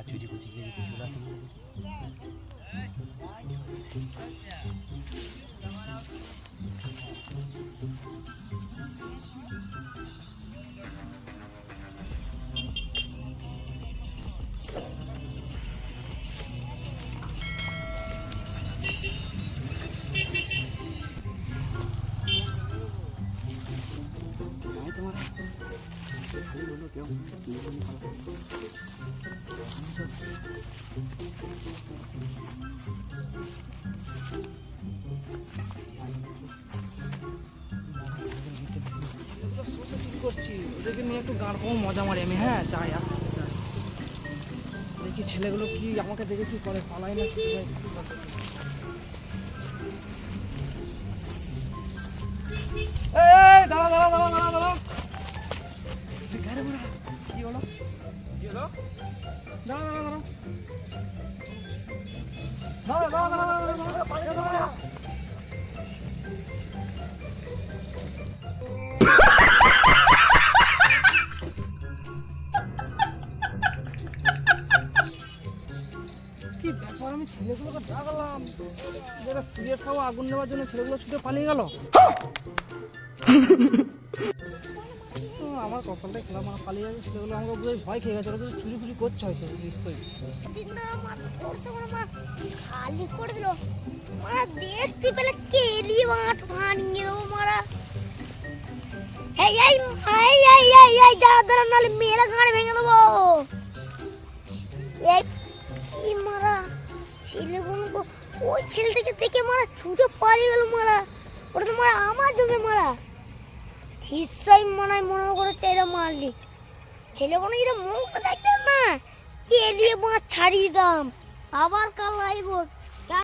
চুরি করছি কি চলে আসতে তোমার খালি বললো কেউ করছি ওদেরকে নিয়ে একটু গান পাবো মজা মারি আমি। হ্যাঁ যাই আসতে চাই দেখি ছেলেগুলো কি আমাকে দেখে কি করে, পালাই না কি করে। দাঁড়া দাঁড়া দাঁড়া দাঁড়া দাঁড়া কি হলো কি হলো? দাঁড়া দাঁড়া দাঁড়া দাঁড়া দাঁড়া দাঁড়া দাঁড়া দাঁড়া কি ব্যাপার, আমি ছেলেগুলোকে ডাকলাম যারা সিগারেট খাওয়া আগুন নেওয়ার জন্য ছেলেগুলো ছুটে পালিয়ে গেল। আমার কপালটাই খেলাম, আমার পালিয়ে যাবে ছেলেগুলো, আমাকে বোধহয় ভয় খেয়ে গেছে, ওরা কিছু চুরি ফুরি করছে হয়তো নিশ্চয়ই। খালি করে দিল মারা, দেখতে পেলে কেলি মাঠ ভাঙিয়ে দেবো মারা। এই এই এই এই এই এই দাঁড়া দাঁড়া, নাহলে মেয়েরা গাড়ি ভেঙে দেবো। এই কি মারা ছেলেগুলো, ওই ছেলেটাকে দেখে মারা ছুটে পালিয়ে গেল মারা। ওটা তো মারা আমার জন্য মারা, ঠিকই মনে করেছে এরা মারলি। ছেলেগুলো যদি মুখটা দেখতেন না, কেলিয়ে মাছ ছাড়িয়ে দাম, আবার কাল আইব।